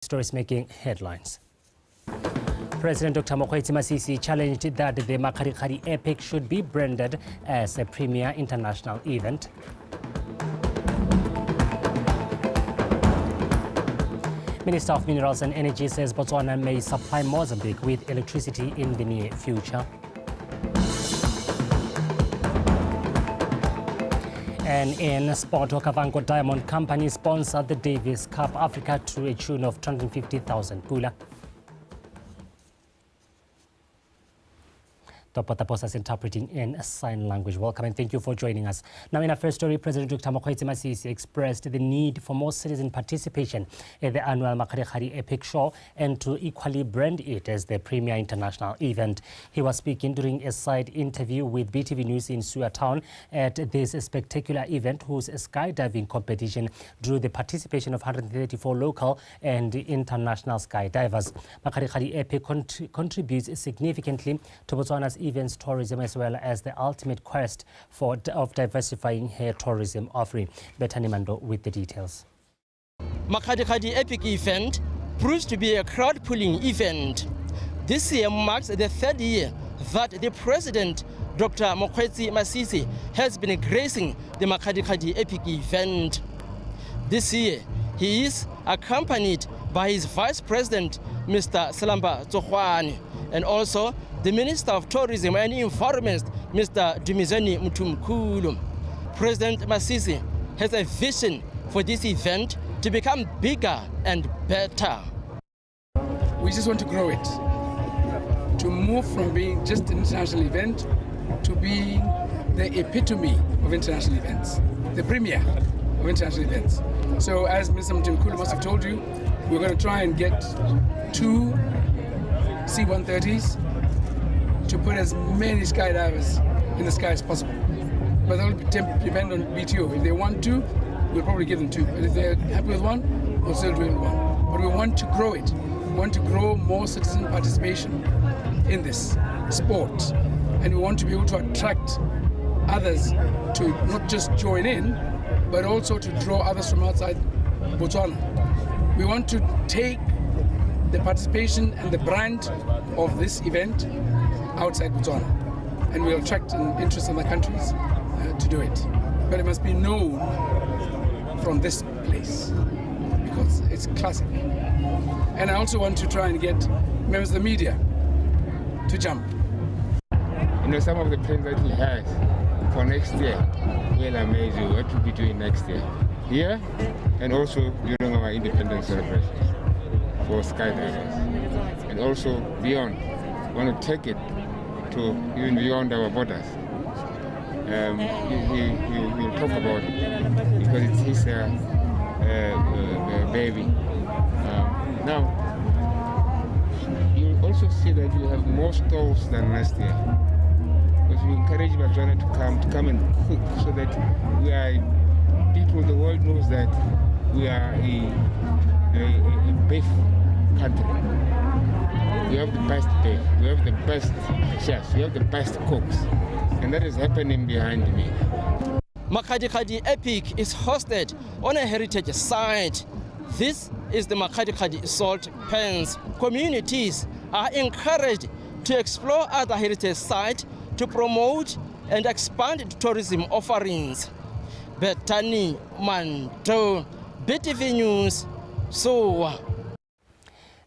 Stories making headlines. President Dr. Mokgweetsi Masisi challenged that the Makadikadi Epic should be branded as a premier international event. Minister of Minerals and Energy says Botswana may supply Mozambique with electricity in the near future. And in sport, Okavango Diamond Company sponsored the Davis Cup Africa to a tune of 250,000 pula. Potapos is interpreting in sign language. Welcome and thank you for joining us. Now, in our first story, President Dr. Mokgweetsi Masisi expressed the need for more citizen participation at the annual Makadikadi Epic Show and to equally brand it as the premier international event. He was speaking during a side interview with BTV News in Suya Town at this spectacular event, whose skydiving competition drew the participation of 134 local and international skydivers. Makadikadi Epic contributes significantly to Botswana's events tourism, as well as the ultimate quest of diversifying her tourism offering. Bethany Mando with the details. Makadikadi Epic event proves to be a crowd-pulling event. This year marks the third year that the President, Dr. Mokgweetsi Masisi, has been gracing the Makadikadi Epic event. This year, he is accompanied by his Vice President, Mr. Salamba Tsohwane, and also the Minister of Tourism and Environment, Mr. Dumizeni Mutumkulu. President Masisi has a vision for this event to become bigger and better. We just want to grow it, to move from being just an international event to being the epitome of international events, the premier of international events. So as Mr. Mutumkulu must have told you, we're going to try and get 2 C-130s to put as many skydivers in the sky as possible. But that will depend on BTO. If they want 2, we'll probably give them 2. But if they're happy with 1, we'll still do it with 1. But we want to grow it. We want to grow more citizen participation in this sport. And we want to be able to attract others to not just join in, but also to draw others from outside Botswana. We want to take the participation and the brand of this event outside Botswana, and we'll attract interest in the countries to do it. But it must be known from this place because it's classic. And I also want to try and get members of the media to jump. You know, some of the plans that he has for next year will amaze you. What we'll be doing next year here, and also during our independence celebrations for skydivers, and also beyond. We want to take it to even beyond our borders. He will talk about it because it's his baby. Now, you'll also see that we have more stalls than last year, because we encourage Botswana to come and cook, so that we are people. The world knows that we are a beef country. We have the best beef, we have the best chefs, we have the best cooks, and that is happening behind me. Makadikadi Epic is hosted on a heritage site. This is the Makadikadi salt pans. Communities are encouraged to explore other heritage sites to promote and expand tourism offerings. Bethany Mando, BTV News, Suwa.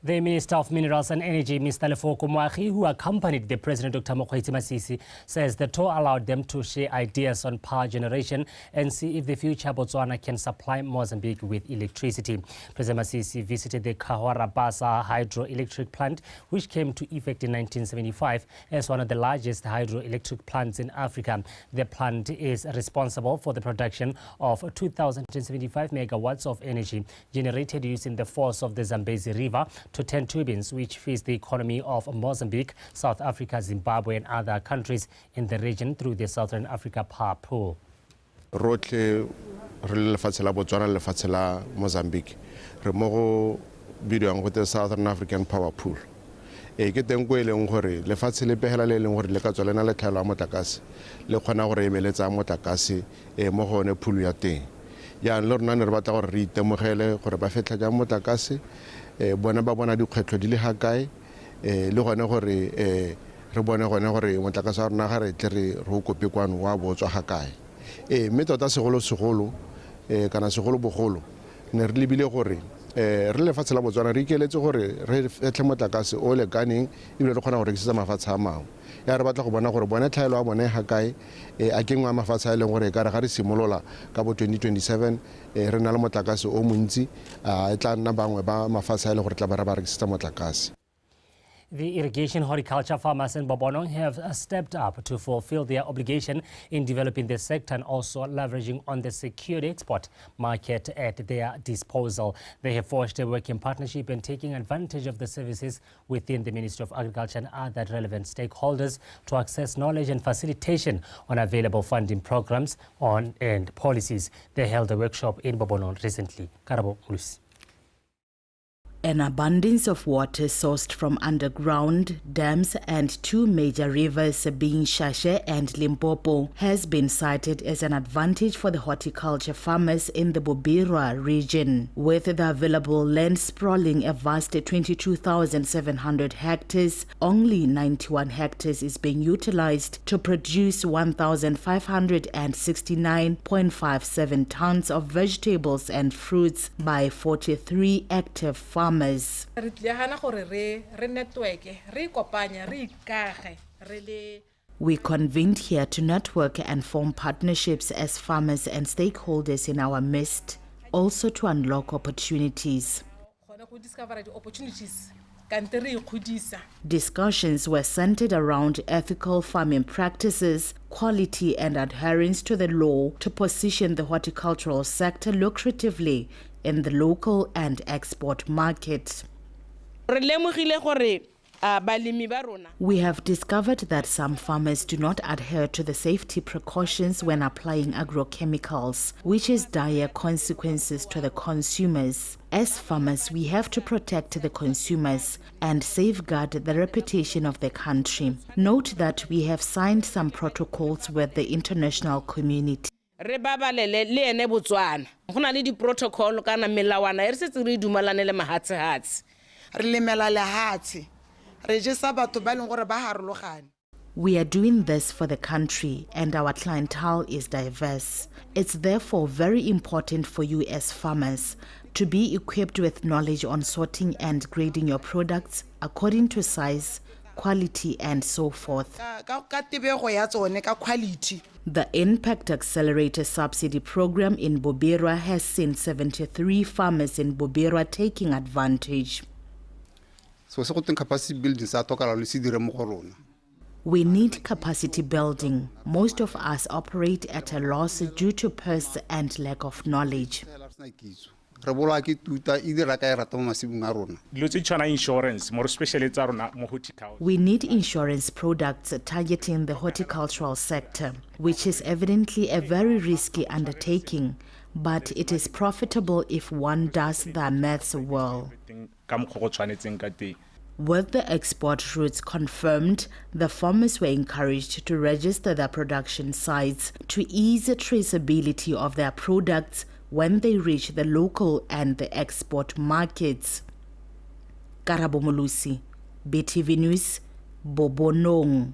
The Minister of Minerals and Energy, Mr. Lefoko Moagi, who accompanied the President Dr. Mokgweetsi Masisi, says the tour allowed them to share ideas on power generation and see if the future Botswana can supply Mozambique with electricity. President Masisi visited the Kahora Basa hydroelectric plant, which came to effect in 1975 as one of the largest hydroelectric plants in Africa. The plant is responsible for the production of 2,075 megawatts of energy generated using the force of the Zambezi River to 10 turbines, which feeds the economy of Mozambique, South Africa, Zimbabwe and other countries in the region through the Southern Africa Power Pool. Rotle lefatshe la Botswana le lefatshe la Mozambique re mo go bidiwang go the Southern African Power Pool. Ke teng go eleng gore lefatshe le pehela le leng gore le ka tswelena le tlhaelo ya motlakase le kgona gore emeletsa motlakase mo gone pool ya teng. Ya le rona ne re batla gore re itemogele gore ba fetla ja motlakase bona ba bona dikgwetlho di le ga kae le gone gore re bone gone gore motlakase wa rona ga re tle re o kope kwano wa botswa ga kae mme tota segolo kana segolobogolo ne re lebile gore re lefatshe la Botswana re ikeletse gore re fetlhe motlakase o lekaneng ebile re kgona go rekisetsa mafatshe a mangwe ya re batla go bona gore bone tlhaelo a bone ga kae a kengwa mafatshe a leng gore ka re ga re simolola ka bo 2027 re na le motlakase o montsi e tla nna bangwe ba mafatshe a leng gore tla ba re ba rekisetsa motlakase. The irrigation horticulture farmers in Bobonong have stepped up to fulfill their obligation in developing the sector and also leveraging on the secured export market at their disposal. They have forged a working partnership and taking advantage of the services within the Ministry of Agriculture and other relevant stakeholders to access knowledge and facilitation on available funding programs and policies. They held a workshop in Bobonong recently. Karabo Mulus. An abundance of water sourced from underground dams and two major rivers being Shashe and Limpopo has been cited as an advantage for the horticulture farmers in the Bobirwa region. With the available land sprawling a vast 22,700 hectares, only 91 hectares is being utilized to produce 1,569.57 tons of vegetables and fruits by 43 active farmers. We convened here to network and form partnerships as farmers and stakeholders in our midst, also to unlock opportunities. Discussions were centered around ethical farming practices, quality and adherence to the law to position the horticultural sector lucratively in the local and export market. We have discovered that some farmers do not adhere to the safety precautions when applying agrochemicals, which has dire consequences to the consumers. As farmers, we have to protect the consumers and safeguard the reputation of the country. Note that we have signed some protocols with the international community. Re babalele ene BOTSWANA go na le di protocol kana melawana e re setse re dumelane le mahatshatsi re lemela lehatsi re jesa batho ba leng gore ba harologane. We are doing this for the country and our clientele is diverse. It's therefore very important for you as farmers to be equipped with knowledge on sorting and grading your products according to size, quality and so forth. The Impact Accelerator Subsidy Program in Bobirwa has seen 73 farmers in Bobirwa taking advantage. We need capacity building. Most of us operate at a loss due to purse and lack of knowledge. We need insurance products targeting the horticultural sector, which is evidently a very risky undertaking, but it is profitable if one does the maths well. With the export routes confirmed, the farmers were encouraged to register their production sites to ease the traceability of their products when they reach the local and the export markets. Karabo Mulusi, BTV News, Bobonong.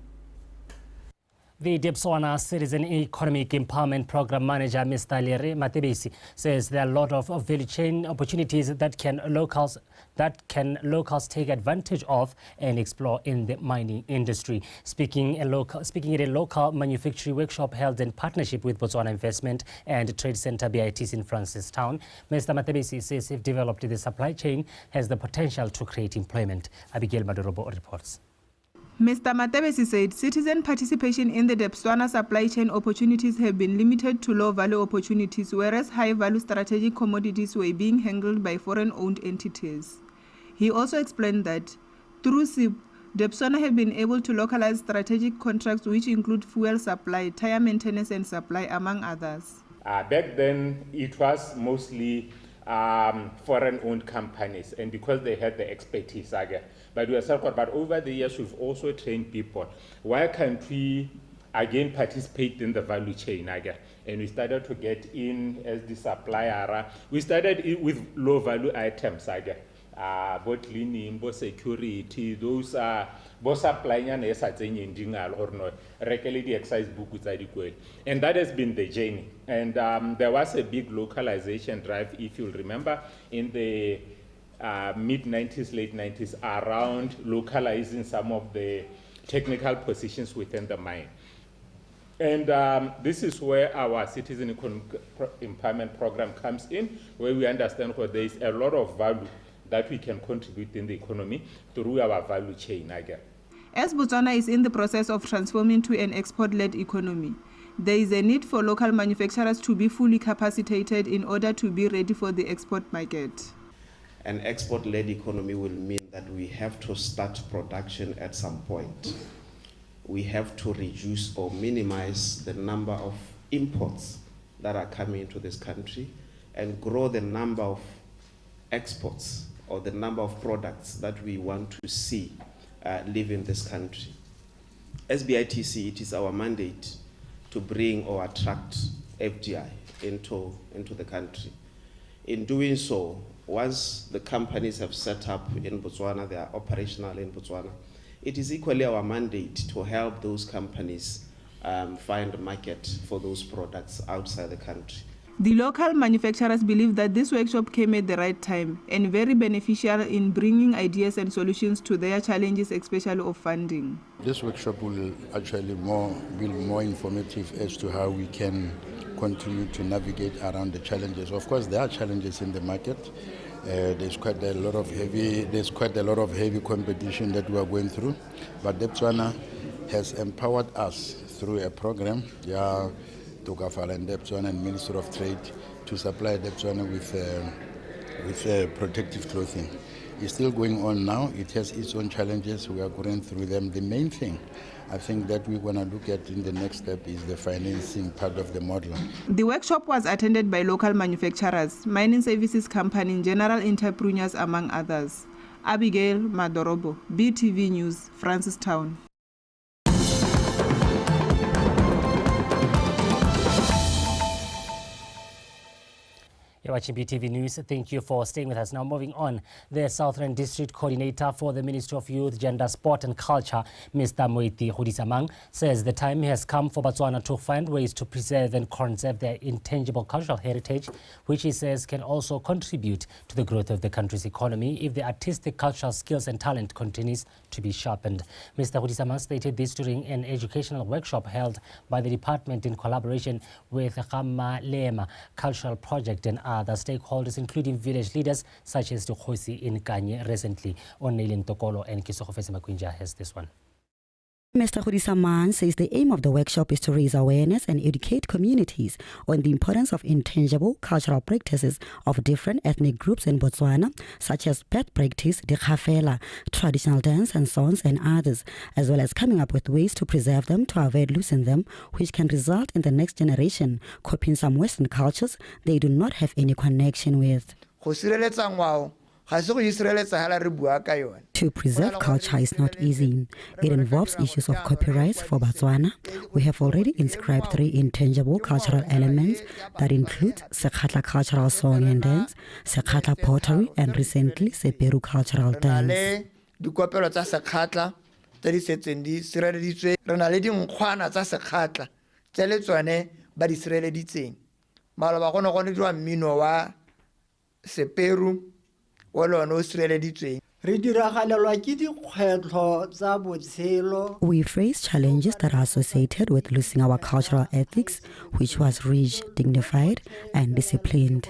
The BOTSWANA Citizen Economic Empowerment Program Manager, Mr. Lere Matebesi, says there are a lot of value chain opportunities that can locals take advantage of and explore in the mining industry. Speaking at a local manufacturing workshop held in partnership with BOTSWANA Investment and Trade Center BITs in Francistown, Mr. Matebesi says if developed, the supply chain has the potential to create employment. Abigail Madorobo reports. Mr. Matebesi said citizen participation in the BOTSWANA supply chain opportunities have been limited to low-value opportunities, whereas high-value strategic commodities were being handled by foreign-owned entities. He also explained that through SIP, BOTSWANA have been able to localize strategic contracts which include fuel supply, tire maintenance and supply, among others. Back then, it was mostly foreign-owned companies, and because they had the expertise, but over the years, we've also trained people. Why can't we again participate in the value chain? And we started to get in as the supplier. We started with low-value items, bo cleaning, bo security, those are bo supplying and or no regularly the exercise book and that has been the journey. And there was a big localization drive, if you'll remember, in the mid-90s, late 90s, around localizing some of the technical positions within the mine. And this is where our citizen economic empowerment program comes in, where we understand that there is a lot of value that we can contribute in the economy through our value chain again. As Botswana is in the process of transforming to an export-led economy, there is a need for local manufacturers to be fully capacitated in order to be ready for the export market. An export-led economy will mean that we have to start production at some point. We have to reduce or minimize the number of imports that are coming into this country and grow the number of exports or the number of products that we want to see leaving this country. As BITC, it is our mandate to bring or attract FDI into the country. In doing so, once the companies have set up in Botswana, they are operational in Botswana, it is equally our mandate to help those companies find a market for those products outside the country. The local manufacturers believe that this workshop came at the right time and very beneficial in bringing ideas and solutions to their challenges, especially of funding. This workshop will actually be more informative as to how we can continue to navigate around the challenges. Of course, there are challenges in the market. There's quite a lot of heavy competition that we are going through, but BOTSWANA has empowered us through a program, and BOTSWANA and Ministry of Trade, to supply BOTSWANA with protective clothing. It's still going on now. It has its own challenges. We are going through them. The main thing I think that we're going to look at in the next step is the financing part of the model. The workshop was attended by local manufacturers, mining services company, general entrepreneurs, among others. Abigail Madorobo, BTV News, Francistown. You're watching BTV News. Thank you for staying with us. Now moving on, the Southern District Coordinator for the Ministry of Youth, Gender, Sport and Culture, Mr. Moeti Hudisamang, says the time has come for Botswana to find ways to preserve and conserve their intangible cultural heritage, which he says can also contribute to the growth of the country's economy if the artistic, cultural skills and talent continues to be sharpened. Mr. Hudisamang stated this during an educational workshop held by the department in collaboration with Lema Cultural Project and other stakeholders, including village leaders such as the Khosi in Kanye recently. Onelin Tokolo and Kisokofese Makwinja has this one. Mr. Hudisamang says the aim of the workshop is to raise awareness and educate communities on the importance of intangible cultural practices of different ethnic groups in Botswana, such as pet practice, dikgafela, traditional dance and songs and others, as well as coming up with ways to preserve them to avoid losing them, which can result in the next generation copying some Western cultures they do not have any connection with. To preserve culture is not easy. It involves issues of copyrights for Botswana. We have already inscribed 3 intangible cultural elements that include Sekhatla cultural song and dance, Sekhatla pottery, and recently Seperu cultural dance. We face challenges that are associated with losing our cultural ethics, which was rich, dignified, and disciplined.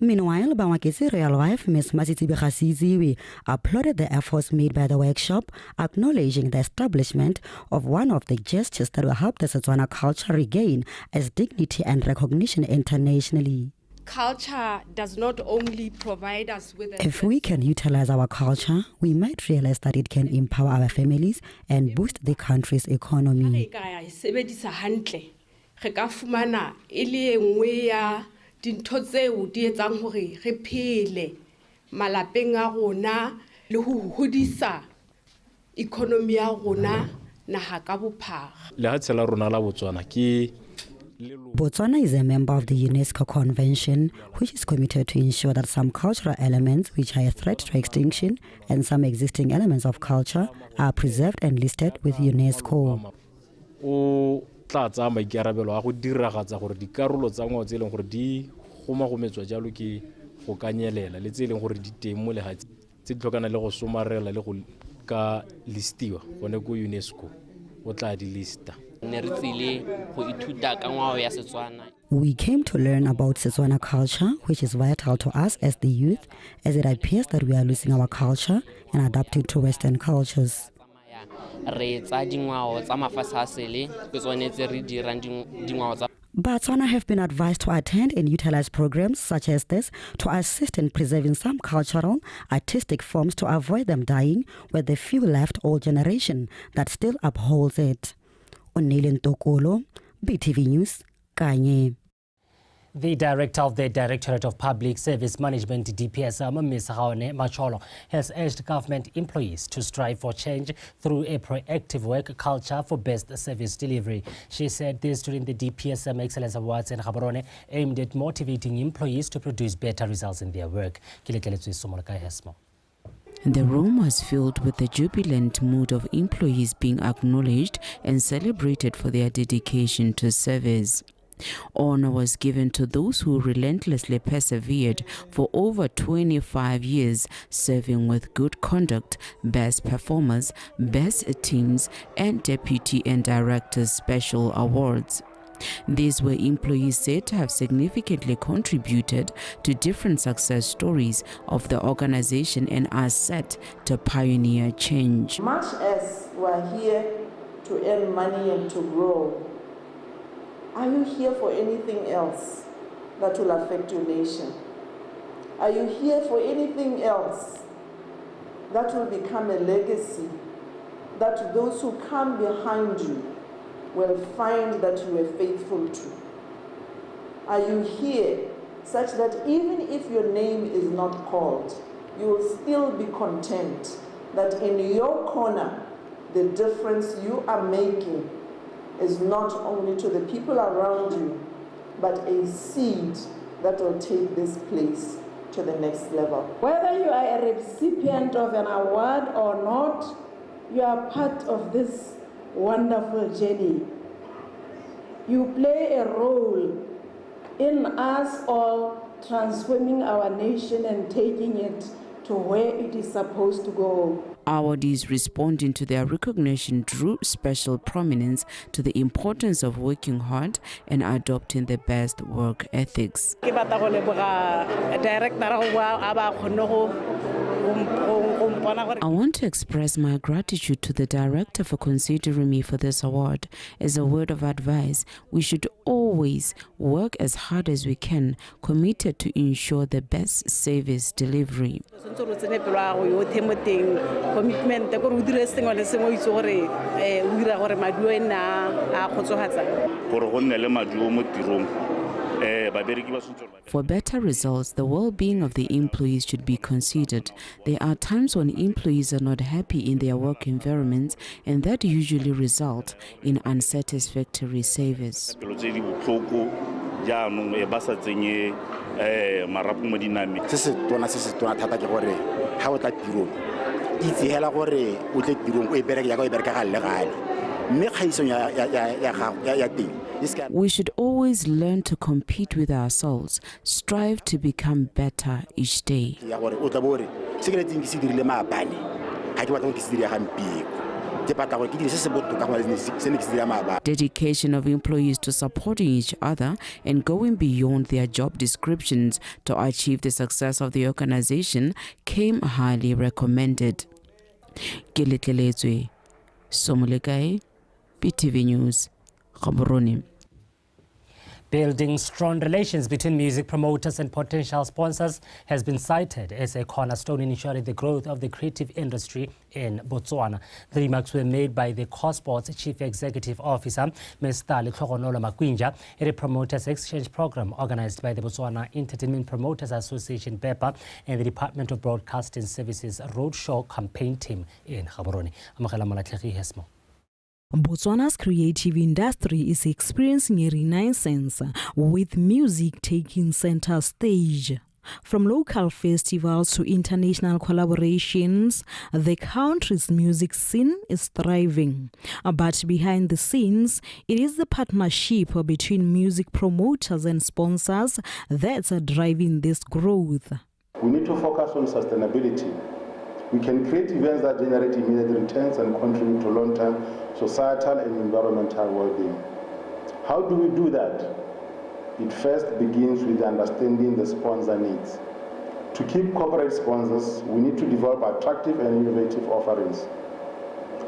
Meanwhile, Bangwakesi real wife Ms. Masitibi Khasiziwi applauded the efforts made by the workshop, acknowledging the establishment of one of the gestures that will help the Setswana culture regain its dignity and recognition internationally. Culture does not only provide us with If we can utilize our culture, we might realize that it can empower our families and boost the country's economy. Dintho tseo di etsang hore re phele malapeng a rona le ho hodisa economy ya rona naha ka bophara. Lehatshe la rona la Botswana ke Botswana is a member of the UNESCO Convention, which is committed to ensure that some cultural elements which are a threat to extinction and some existing elements of culture are preserved and listed with UNESCO. o tla tsa maikarabelo a go diragatsa gore dikarolo tsa ngwao tse e leng gore di gomagometswa jalo ke go kanyelela le tse e leng gore di teng mo lehatsi tse di tlhokana le go somarela le go ka listiwa gone ko UNESCO o tla di lista. We came to learn about Setswana culture, which is vital to us as the youth, as it appears that we are losing our culture and adapting to Western cultures. Botswana have been advised to attend and utilize programs such as this to assist in preserving some cultural, artistic forms to avoid them dying with the few left old generation that still upholds it. Onelin Tokolo, BTV News, Kanye. The director of the Directorate of Public Service Management, DPSM, Ms. Raone Macholo, has urged government employees to strive for change through a proactive work culture for best service delivery. She said this during the DPSM Excellence Awards in Gaborone, aimed at motivating employees to produce better results in their work. The room was filled with the jubilant mood of employees being acknowledged and celebrated for their dedication to service. Honor was given to those who relentlessly persevered for over 25 years, serving with good conduct, best performers, best teams, and deputy and directors special awards. These were employees said to have significantly contributed to different success stories of the organization and are set to pioneer change. Much as we are here to earn money and to grow, are you here for anything else that will affect your nation? Are you here for anything else that will become a legacy that those who come behind you will find that you were faithful to? Are you here such that even if your name is not called, you will still be content that in your corner, the difference you are making is not only to the people around you, but a seed that will take this place to the next level. Whether you are a recipient of an award or not, you are part of this wonderful journey. You play a role in us all transforming our nation and taking it to where it is supposed to go. Awardees responding to their recognition drew special prominence to the importance of working hard and adopting the best work ethics. I want to express my gratitude to the director for considering me for this award. As a word of advice, we should always work as hard as we can, committed to ensure the best service delivery. For better results, the well-being of the employees should be considered. There are times when employees are not happy in their work environments, and that usually results in unsatisfactory service. We should always learn to compete with ourselves, strive to become better each day. Dedication of employees to supporting each other and going beyond their job descriptions to achieve the success of the organization came highly recommended. Geletleletswe Somolekai, BTV News, Gaborone. Building strong relations between music promoters and potential sponsors has been cited as a cornerstone in ensuring the growth of the creative industry in Botswana. The remarks were made by the COSPORT's Chief Executive Officer, Ms. Tali Tlhogonolo Makwinja, at a promoters exchange program organized by the Botswana Entertainment Promoters Association, BEPA, and the Department of Broadcasting Services Roadshow campaign team in Gaborone. Botswana's creative industry is experiencing a renaissance, with music taking center stage. From local festivals to international collaborations, the country's music scene is thriving. But behind the scenes, it is the partnership between music promoters and sponsors that's driving this growth. We need to focus on sustainability. We can create events that generate immediate returns and contribute to long-term societal and environmental well-being. How do we do that? It first begins with understanding the sponsor needs. To keep corporate sponsors, we need to develop attractive and innovative offerings.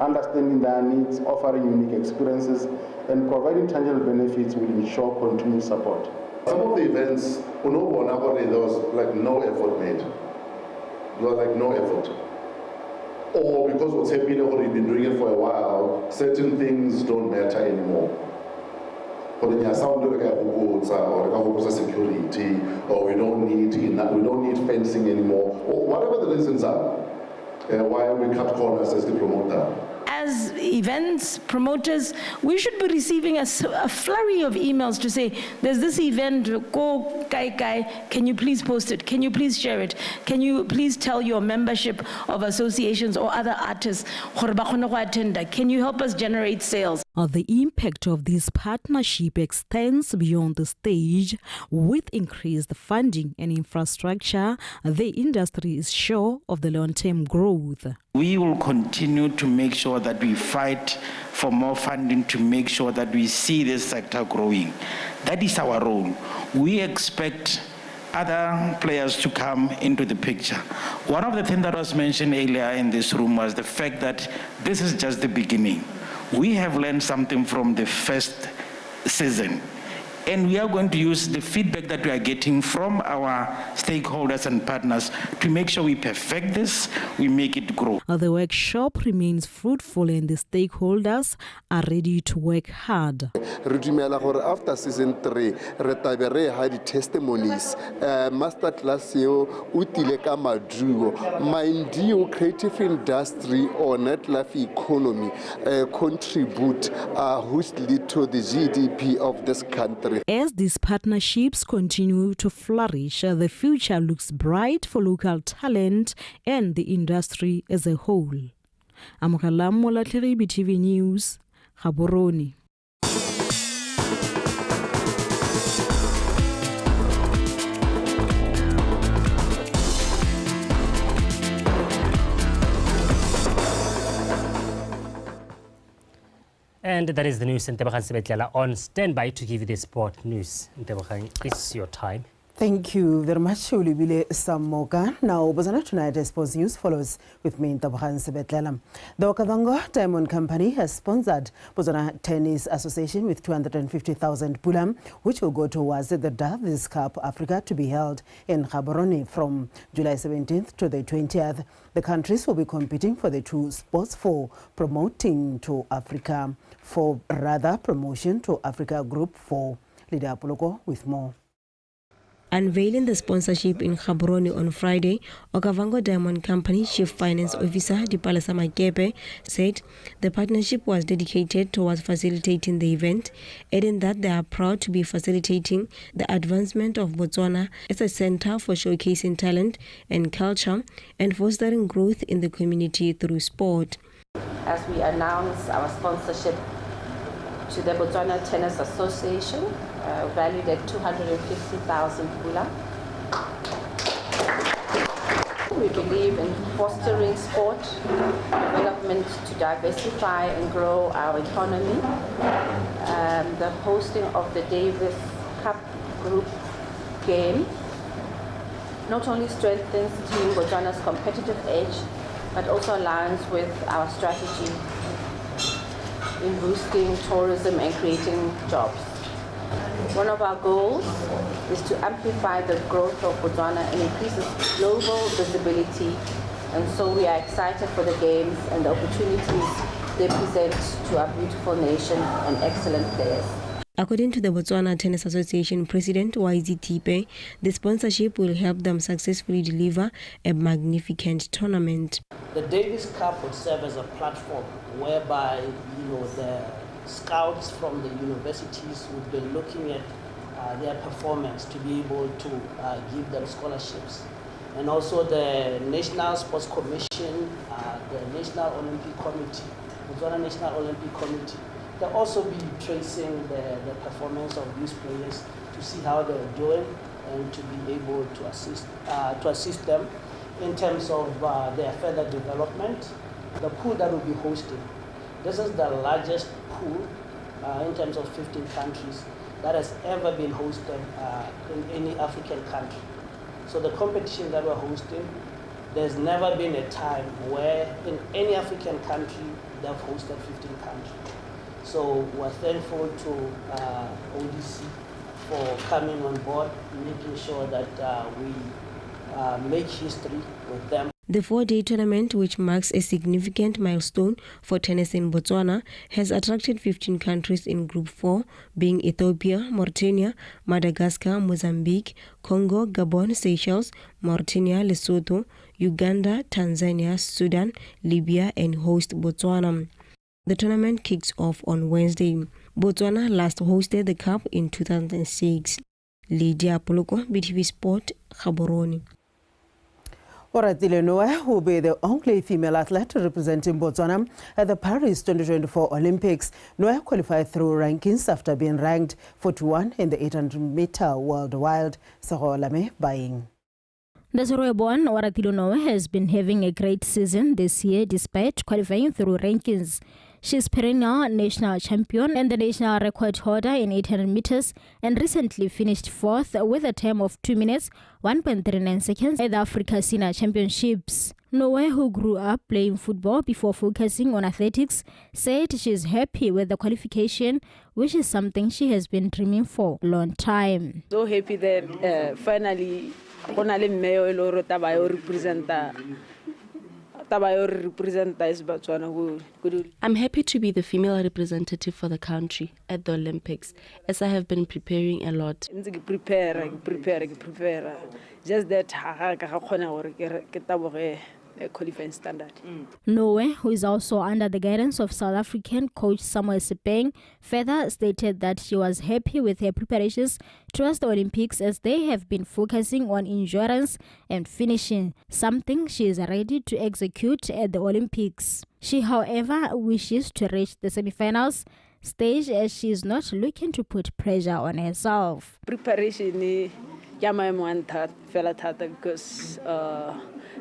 Understanding their needs, offering unique experiences, and providing tangible benefits will ensure continued support. Some of the events, there was like no effort made. There was like no effort. Or because what's happening, or you've been doing it for a while, certain things don't matter anymore. Or security, or we don't need fencing anymore, or whatever the reasons are, why we cut corners as the promoter. As events promoters, we should be receiving a flurry of emails to say, there's this event, go kai, can you please post it? Can you please share it? Can you please tell your membership of associations or other artists, can you help us generate sales? The impact of this partnership extends beyond the stage. With increased funding and infrastructure, the industry is sure of the long-term growth. We will continue to make sure that we fight for more funding to make sure that we see this sector growing. That is our role. We expect other players to come into the picture. One of the things that was mentioned earlier in this room was the fact that this is just the beginning. We have learned something from the first season, and we are going to use the feedback that we are getting from our stakeholders and partners to make sure we perfect this, we make it grow. The workshop remains fruitful and the stakeholders are ready to work hard. After season 3, we had testimonies. Master class utile kama drugo. Mind you, creative industry or net life economy contribute hugely to the GDP of this country. As these partnerships continue to flourish, the future looks bright for local talent and the industry as a whole. Amokalam Molatleri, BTV News, Gaborone. And that is the news. Ntebogang Sebetlela on standby to give you the sport news. Ntebogang, it's your time. Thank you very much, Olibile Samoka. Now, Botswana Tonight Sports News follows with me, Ntebogang Sebetlela. The Okavango Diamond Company has sponsored Botswana Tennis Association with 250,000 pula, which will go towards the Davis Cup Africa to be held in Gaborone from July 17th to the 20th. The countries will be competing for the two spots for promotion to Africa Group 4. Lydia Apoloko with more. Unveiling the sponsorship in Gaborone on Friday, Okavango Diamond Company Chief Finance Officer Dipalesa Makepe said the partnership was dedicated towards facilitating the event, adding that they are proud to be facilitating the advancement of Botswana as a center for showcasing talent and culture and fostering growth in the community through sport. As we announce our sponsorship to the Botswana Tennis Association, valued at 250,000 pula. We believe in fostering sport development to diversify and grow our economy. The hosting of the Davis Cup Group game not only strengthens Team Botswana's competitive edge, but also aligns with our strategy in boosting tourism and creating jobs. One of our goals is to amplify the growth of Botswana and increase its global visibility, and so we are excited for the games and the opportunities they present to our beautiful nation and excellent players. According to the Botswana Tennis Association President YZ Tipe, the sponsorship will help them successfully deliver a magnificent tournament. The Davis Cup would serve as a platform whereby the scouts from the universities would be looking at their performance to be able to give them scholarships. And also the National Sports Commission, the National Olympic Committee, Botswana National Olympic Committee, they'll also be tracing the performance of these players to see how they're doing and to be able to assist them in terms of their further development. The pool that will be hosted, this is the largest pool in terms of 15 countries that has ever been hosted in any African country. So the competition that we're hosting, there's never been a time where in any African country they've hosted 15 countries. So we're thankful to ODC for coming on board, making sure that we make history with them. The 4-day tournament, which marks a significant milestone for tennis in Botswana, has attracted 15 countries in Group 4, being Ethiopia, Mauritania, Madagascar, Mozambique, Congo, Gabon, Seychelles, Mauritania, Lesotho, Uganda, Tanzania, Sudan, Libya, and host Botswana. The tournament kicks off on Wednesday. Botswana last hosted the cup in 2006. Lydia Poloko, BTV Sport, Gaborone. Horticulture will be the only female athlete representing Botswana at the Paris 2024 Olympics. Noah qualified through rankings after being ranked 41 in the 800-meter world wild. Saholame Buying. Desiree-born Horticulture has been having a great season this year despite qualifying through rankings. She's perennial national champion and the national record holder in 800 meters and recently finished 4th with a time of 2 minutes, 1.39 seconds at the Africa Senior Championships. Noah, who grew up playing football before focusing on athletics, said she's happy with the qualification, which is something she has been dreaming for a long time. So happy that finally I'm happy to be the female representative for the country at the Olympics, as I have been preparing a lot. Just that a qualifying standard. Noe, who is also under the guidance of South African coach Samuel Sepeng, further stated that she was happy with her preparations towards the Olympics as they have been focusing on endurance and finishing, something she is ready to execute at the Olympics. She, however, wishes to reach the semi-finals stage as she is not looking to put pressure on herself. Preparation because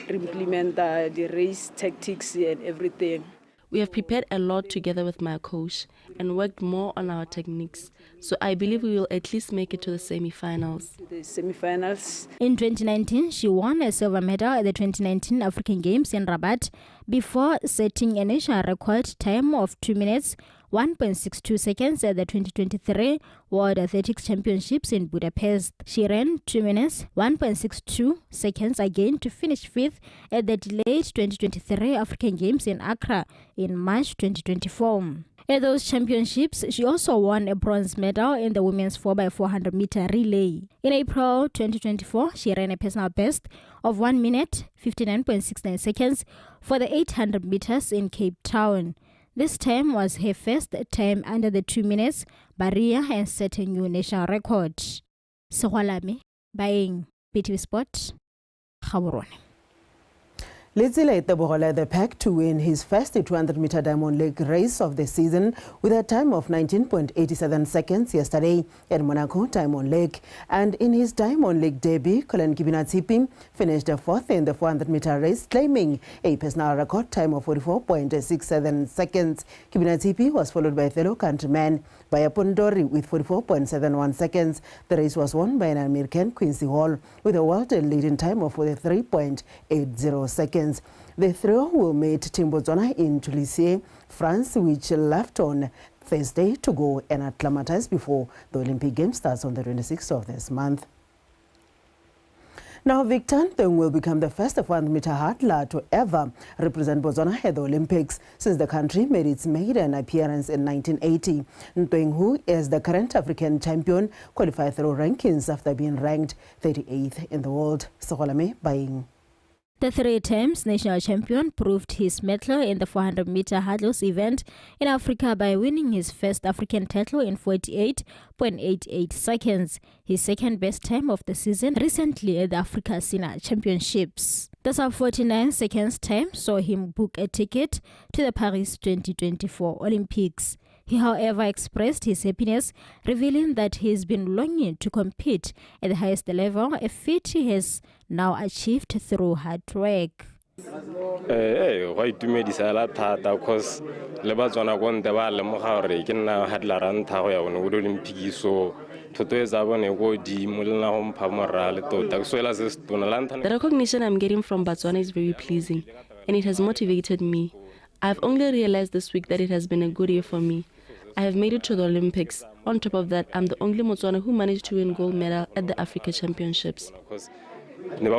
implement the race tactics and everything. We have prepared a lot together with my coach and worked more on our techniques. So I believe we will at least make it to the semi-finals. The semi-finals. In 2019, she won a silver medal at the 2019 African Games in Rabat before setting a national record time of 2 minutes, 1.62 seconds at the 2023 World Athletics Championships in Budapest. She ran 2 minutes, 1.62 seconds again to finish 5th at the delayed 2023 African Games in Accra in March 2024. At those championships, she also won a bronze medal in the women's 4x400 meter relay. In April 2024, she ran a personal best of 1 minute, 59.69 seconds for the 800 meters in Cape Town. This time was her first time under the 2 minutes barrier and set a new national record. Sohwalame, Buying, BTV Sport, Gaborone. Letsile Tebogo led the pack to win his first 200-meter Diamond League race of the season with a time of 19.87 seconds yesterday at Monaco Diamond League. And in his Diamond League debut, Colin Kibinatsipi finished 4th in the 400-meter race, claiming a personal record time of 44.67 seconds. Kibinatsipi was followed by fellow countryman Bayapondori with 44.71 seconds. The race was won by an American, Quincy Hall, with a world leading time of 43.80 seconds. The trio will meet Team Botswana in Toulouse, France, which left on Thursday to go and acclimatize before the Olympic Games starts on the 26th of this month. Now, Victor Ntweng will become the first 400-meter hurdler to ever represent Botswana at the Olympics since the country made its maiden appearance in 1980. Ntweng, who is the current African champion, qualified through rankings after being ranked 38th in the world. Segolame Baing. The 3 times national champion proved his mettle in the 400-meter hurdles event in Africa by winning his first African title in 48.88 seconds, his second best time of the season recently at the Africa Senior Championships. The sub-49 seconds time saw him book a ticket to the Paris 2024 Olympics. He, however, expressed his happiness, revealing that he's been longing to compete at the highest level, a feat he has now achieved through hard work. Why do me this because le Botswana go nte ba lemoga gore ke nna hadla ranta go ya go Olympic so the recognition I'm getting from Botswana is very pleasing and it has motivated me. I've only realized this week that it has been a good year for me. I have made it to the Olympics. On top of that, I'm the only Motswana who managed to win gold medal at the Africa Championships. Gold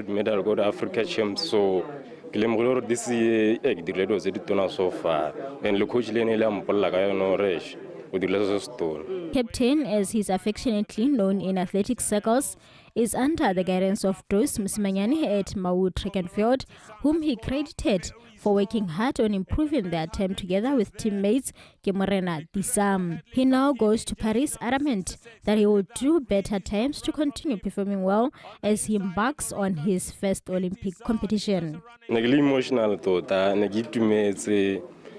medal go to Africa Champs so this year so far and look coach Captain, as he's affectionately known in athletic circles, is under the guidance of Dos Msimanyani at Mau Track and Field, whom he credited for working hard on improving their time together with teammates Kemorena Disam. He now goes to Paris adamant that he will do better times to continue performing well as he embarks on his first Olympic competition. Emotional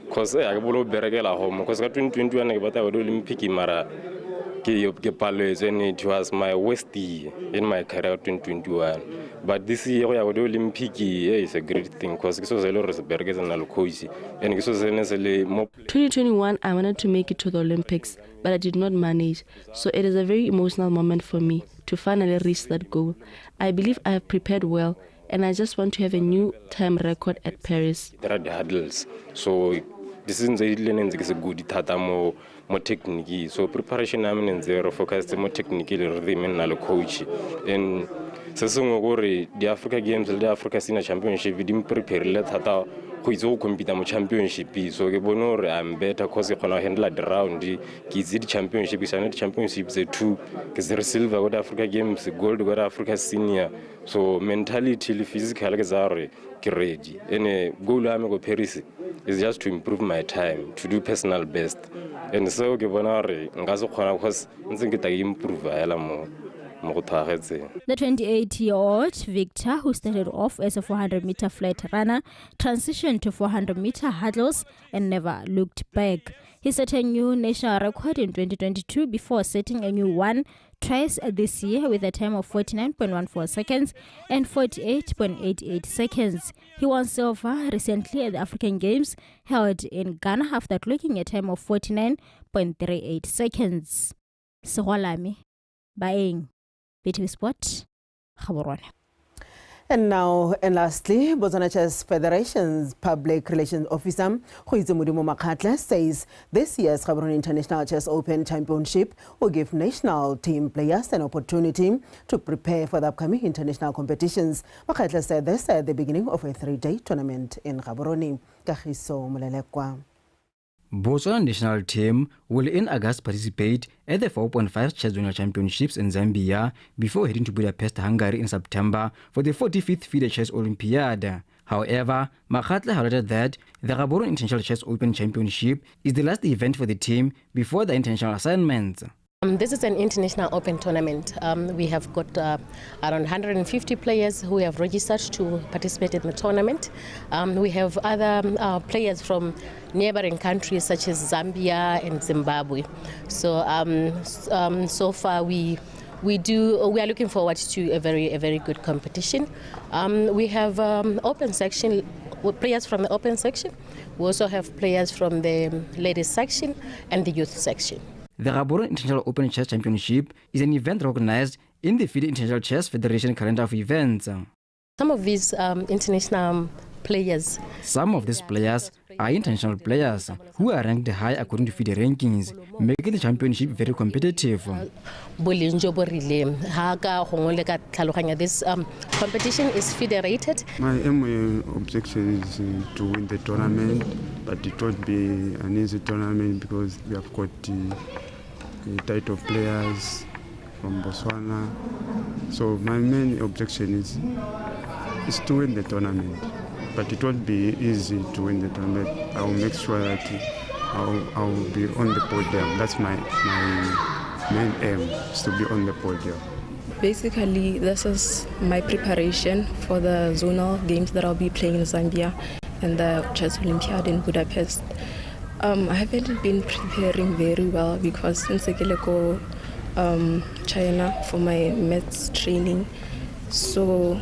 because I will be home because 2021 I got Olympic mara and it was my worst year in my career 2021. But this year I got Olympic is a great thing because it was a lot of burgers and alcohol and it was necessarily more. 2021 I wanted to make it to the Olympics, but I did not manage. So it is a very emotional moment for me to finally reach that goal. I believe I have prepared well and I just want to have a new time record at Paris. There are the hurdles, so this is a good tata more technique. So preparation I'm in zero focus more technical rhythm and coach. And the Africa Games, the Africa Senior Championship, we didn't prepare let tata who is all compete in championship. So I'm better because I can handle the round. The championship is another championship. The 2 because the silver got Africa Games, gold got Africa Senior. So mentality, physical, ready. And goal I'm go Paris is just to improve my time, to do personal best. And so the 28-year-old Victor, who started off as a 400-meter flat runner, transitioned to 400-meter hurdles and never looked back. He set a new national record in 2022 before setting a new one twice this year with a time of 49.14 seconds and 48.88 seconds. He won silver recently at the African Games held in Ghana after clocking a time of 49.38 seconds. Segolame Baeng, BTV Sport, Gaborone. And now, and lastly, Botswana Chess Federation's Public Relations Officer, Mudimu Makadikadi, says this year's Gaborone International Chess Open Championship will give national team players an opportunity to prepare for the upcoming international competitions. Makadikadi said this at the beginning of a 3-day tournament in Gaborone. Kagiso Mulelekwa. Botswana national team will in August participate at the 4.5 Chess Junior Championships in Zambia before heading to Budapest, Hungary in September for the 45th FIDE Chess Olympiad. However, Makadikadi highlighted that the Gaborone International Chess Open Championship is the last event for the team before the international assignments. This is an international open tournament. We have got around 150 players who have registered to participate in the tournament. We have other players from neighboring countries such as Zambia and Zimbabwe. So so far we are looking forward to a very good competition. We have open section players from the open section. We also have players from the ladies section and the youth section. The Gaborone International Open Chess Championship is an event recognized in the FIDE International Chess Federation calendar of events. Some of these international players. Some of these players are international players who are ranked high according to FIDE rankings, making the championship very competitive. This competition is federated. My aim objective is to win the tournament, but it won't be an easy tournament because we have got the title players from Botswana. So my main objection is to win the tournament, but it won't be easy to win the tournament. I will make sure that I will be on the podium. That's my main aim, is to be on the podium. Basically, this is my preparation for the zonal games that I'll be playing in Zambia and the Chess Olympiad in Budapest. I haven't been preparing very well because since I go China for my maths training, so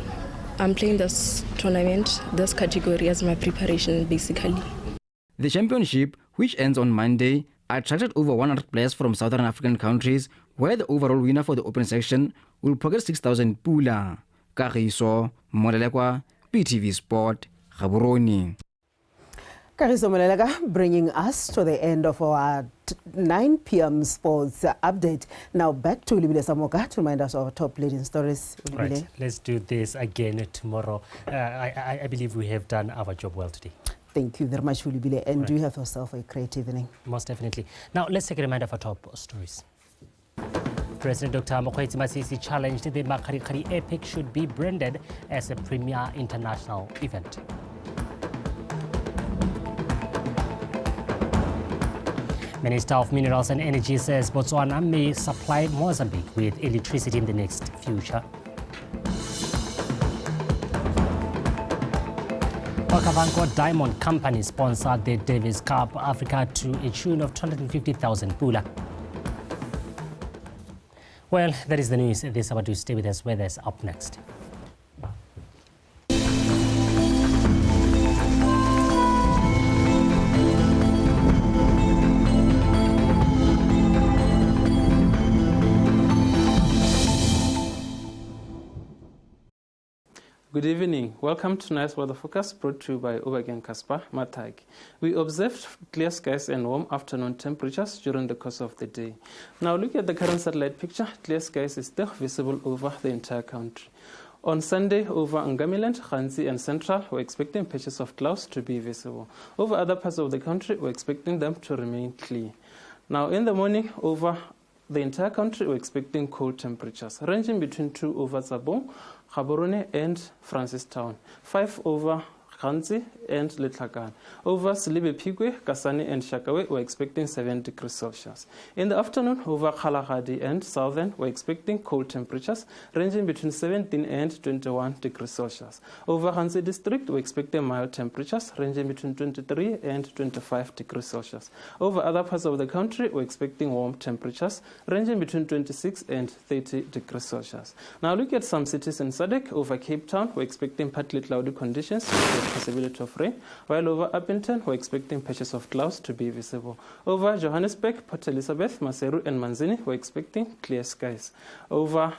I'm playing this tournament, this category as my preparation basically. The championship, which ends on Monday, attracted over 100 players from Southern African countries, where the overall winner for the open section will pocket 6,000 pula. Kagiso Molelekwa, PTV Sport, Gaborone. Kagiso Moleleka bringing us to the end of our 9 p.m. sports update. Now back to Ulibile Samoka to remind us of our top leading stories. Right, let's do this again tomorrow. I believe we have done our job well today. Thank you very much, Ulibile, and do have yourself a great evening. Most definitely. Now let's take a reminder of our top stories. President Dr. Mokgweetsi Masisi challenged the Makadikadi Epic should be branded as a premier international event. Minister of Minerals and Energy says Botswana may supply Mozambique with electricity in the next future. Okavango Diamond Company sponsored the Davis Cup Africa to a tune of 250,000 pula. Well, that is the news. This is about to stay with us. Weather's up next. Good evening. Welcome to Tonight's Weather Focus, brought to you by Obergen Kasper Matag. We observed clear skies and warm afternoon temperatures during the course of the day. Now look at the current satellite picture. Clear skies is still visible over the entire country. On Sunday, over Ngamiland, Khanzi and Central, we're expecting patches of clouds to be visible. Over other parts of the country, we're expecting them to remain clear. Now in the morning, over the entire country, we're expecting cold temperatures, ranging between 2 over Zabong, Gaborone and Francistown, 5 over Khanzi and Letlakan. Over Silibe Pigwe, Kasane and Shakawe, we're expecting 7 degrees Celsius. In the afternoon, over Kgalagadi and Southern, we're expecting cold temperatures ranging between 17 and 21 degrees Celsius. Over Khanzi district, we're expecting mild temperatures ranging between 23 and 25 degrees Celsius. Over other parts of the country, we're expecting warm temperatures ranging between 26 and 30 degrees Celsius. Now look at some cities in SADC. Over Cape Town, we're expecting partly cloudy conditions with possibility of rain, while over Upington, we're expecting patches of clouds to be visible. Over Johannesburg, Port Elizabeth, Maseru and Manzini, we're expecting clear skies. Over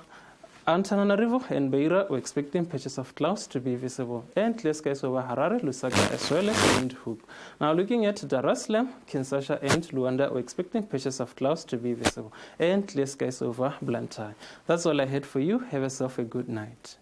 Antananarivo and Beira, we're expecting patches of clouds to be visible, and clear skies over Harare, Lusaka, as well as Windhoek. Now looking at Dar es Salaam, Kinshasa and Luanda, we're expecting patches of clouds to be visible, and clear skies over Blantyre. That's all I had for you. Have yourself a good night.